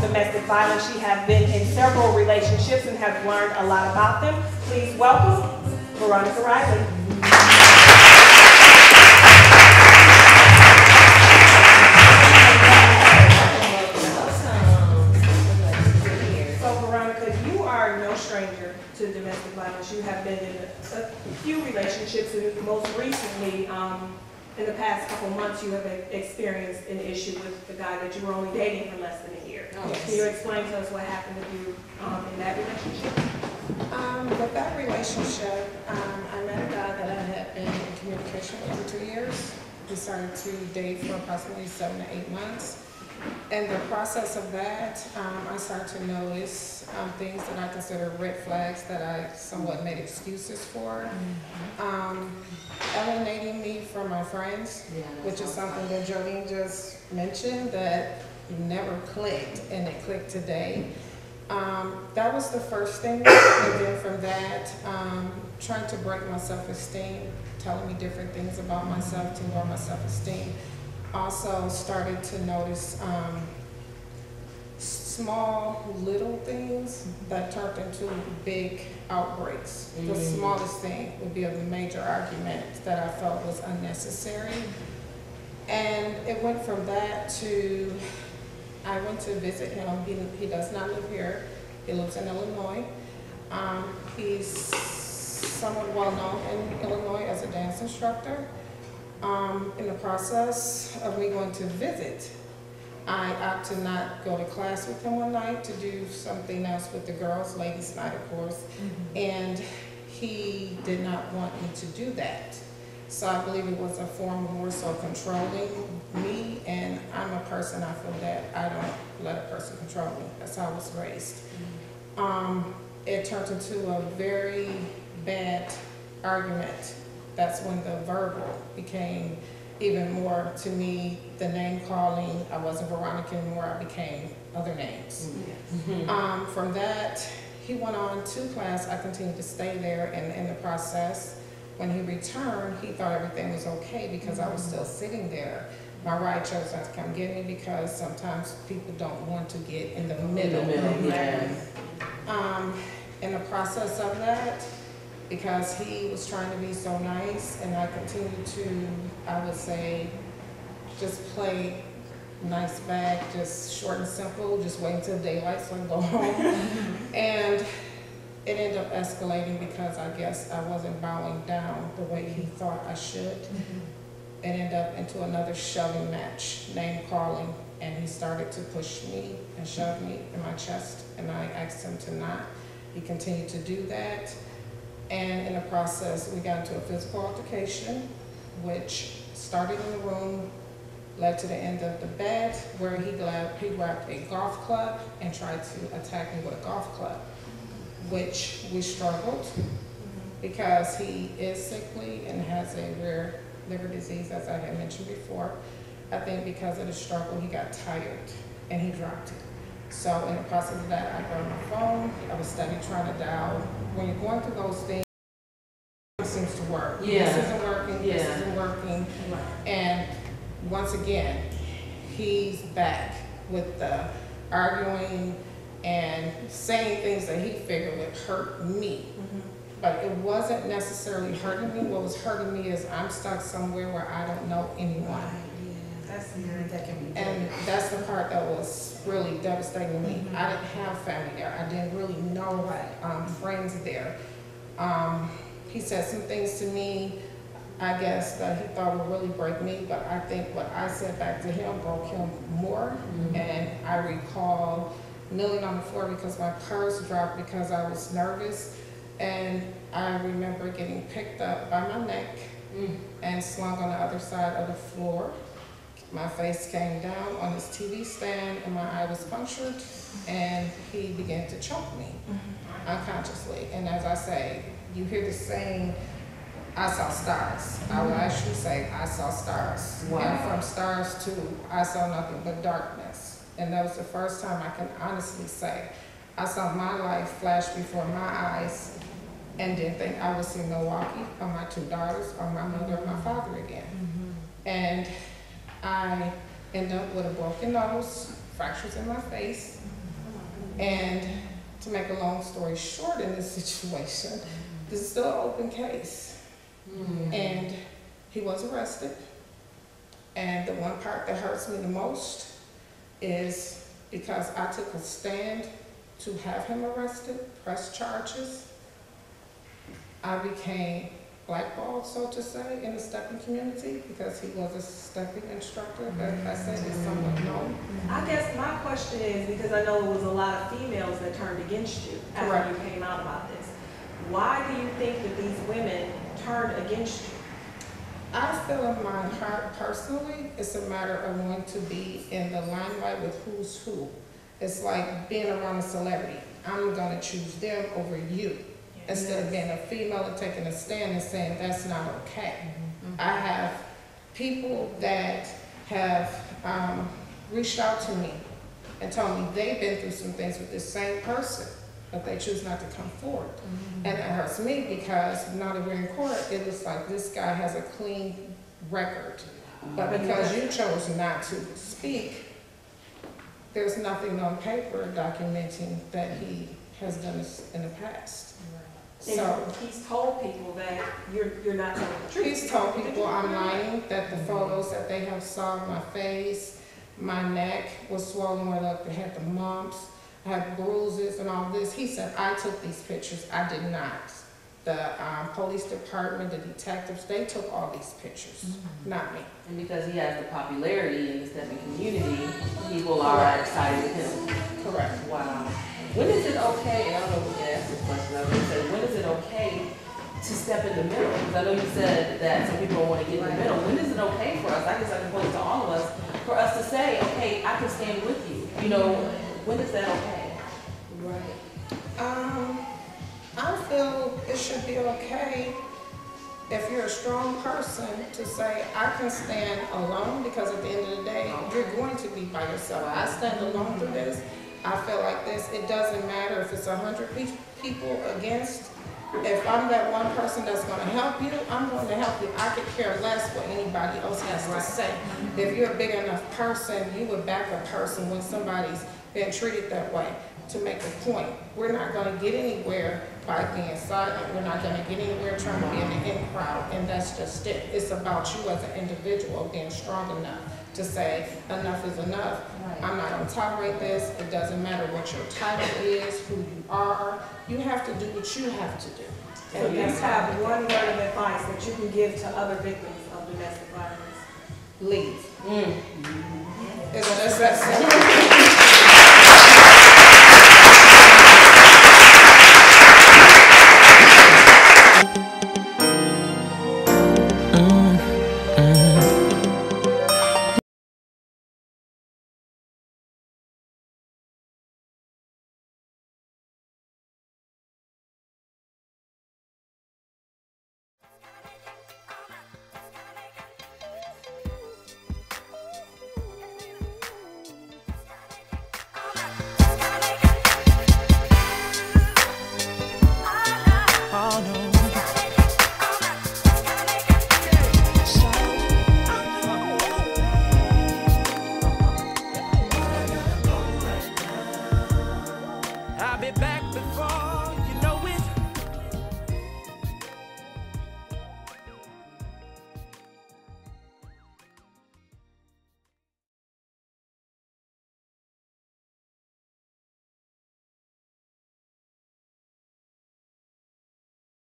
domestic violence. She has been in several relationships and has learned a lot about them. Please welcome Veronica Riley. So Veronica, you are no stranger to domestic violence. You have been in a few relationships, and most recently, in the past couple months, you have experienced an issue with the guy that you were only dating for less than a year. Oh, yes. Can you explain to us what happened with you in that relationship? With that relationship, I met a guy that I had been in communication with for 2 years. We started to date for approximately 7 to 8 months. In the process of that, I started to notice things that I consider red flags that I somewhat made excuses for. Alienating me from my friends, which is something that Jolene just mentioned that never clicked, and it clicked today. That was the first thing, and then from that, trying to break my self-esteem, telling me different things about myself to lower my self-esteem. Also started to notice small little things that turned into big outbreaks. The smallest thing would be a major argument that I felt was unnecessary. And it went from that to, I went to visit him. He does not live here. He lives in Illinois. He's somewhat well known in Illinois as a dance instructor. In the process of me going to visit, I opted to not go to class with him one night to do something else with the girls, ladies' night of course, and he did not want me to do that. So I believe it was a form of more so controlling me, and I'm a person, I feel that I don't let a person control me. That's how I was raised. It turned into a very bad argument. That's when the verbal became even more, to me, the name calling. I wasn't Veronica anymore, I became other names. From that, he went on to class. I continued to stay there, and in the process, when he returned, he thought everything was okay because I was still sitting there. My ride chose not to come get me because sometimes people don't want to get in the middle. In the process of that, because he was trying to be so nice, and I continued to, I would say, just play nice back, just short and simple, just wait until daylight so I can go home. And it ended up escalating because I guess I wasn't bowing down the way he thought I should. It ended up into another shoving match, name calling, and he started to push me and shove me in my chest, and I asked him to not. He continued to do that. And in the process, we got into a physical altercation, which started in the room, led to the end of the bed, where he grabbed a golf club and tried to attack me with a golf club, which we struggled because he is sickly and has a rare liver disease, as I had mentioned before. I think because of the struggle, he got tired and he dropped it. So in the process of that, I grabbed my phone. I was steady trying to dial. When you're going through those things, it seems to work. This isn't working, this isn't working. And once again, he's back with the arguing and saying things that he figured would hurt me. But it wasn't necessarily hurting me. What was hurting me is I'm stuck somewhere where I don't know anyone. And that's the part that was really devastating to me. I didn't have family there. I didn't really know friends there. He said some things to me, I guess, that he thought would really break me, but I think what I said back to him broke him more. And I recall kneeling on the floor because my purse dropped because I was nervous. And I remember getting picked up by my neck and slung on the other side of the floor. My face came down on his TV stand and my eye was punctured, and he began to choke me unconsciously. And as I say, you hear the saying, I saw stars. I will actually say, I saw stars. And from stars to, I saw nothing but darkness. And that was the first time I can honestly say, I saw my life flash before my eyes and didn't think I would see Milwaukee or my 2 daughters or my mother or my father again. And I ended up with a broken nose, fractures in my face, And to make a long story short in this situation, this is still an open case. And he was arrested. And the one part that hurts me the most is because I took a stand to have him arrested, press charges. I became blackballed, so to say, in the stepping community because he was a stepping instructor that I said is somewhat known. I guess my question is, because I know it was a lot of females that turned against you after you came out about this. Why do you think that these women turned against you? I feel in my heart personally, it's a matter of wanting to be in the limelight with who's who. It's like being around a celebrity. I'm gonna choose them over you. Instead of being a female and taking a stand and saying that's not okay. I have people that have reached out to me and told me they've been through some things with this same person, but they choose not to come forward. And it hurts me because now that we're in court, it looks like this guy has a clean record. But because you chose not to speak, there's nothing on paper documenting that he has done this in the past. So he's told people that you're not telling the truth. He's told people I'm lying, that the photos that they have saw my face, my neck was swollen where they had the mumps, I had bruises and all this. He said, I took these pictures. I did not. The police department, the detectives, they took all these pictures, not me. And because he has the popularity in the stepping community, people are excited with him. Correct. Wow. When is it okay, and I don't know if we can ask this question, I would say, when is it okay to step in the middle? Because I know you said that some people don't want to get in the middle. When is it okay for us, I guess I can pose to all of us, for us to say, okay, I can stand with you? You know, when is that okay? Right. I feel it should be okay if you're a strong person to say, I can stand alone, because at the end of the day, you're going to be by yourself. I stand alone through this. I feel like this, it doesn't matter if it's 100 people against. If I'm that one person that's going to help you, I'm going to help you. I could care less what anybody else has to say. If you're a big enough person, you would back a person when somebody's been treated that way to make a point. We're not going to get anywhere by being silent. We're not going to get anywhere trying to be in the in crowd, and that's just it. It's about you as an individual being strong enough to say enough is enough. I'm not going to tolerate this. It doesn't matter what your title is, who you are. You have to do what you have to do. So you have one word of advice that you can give to other victims of domestic violence? Leave. It's just that simple.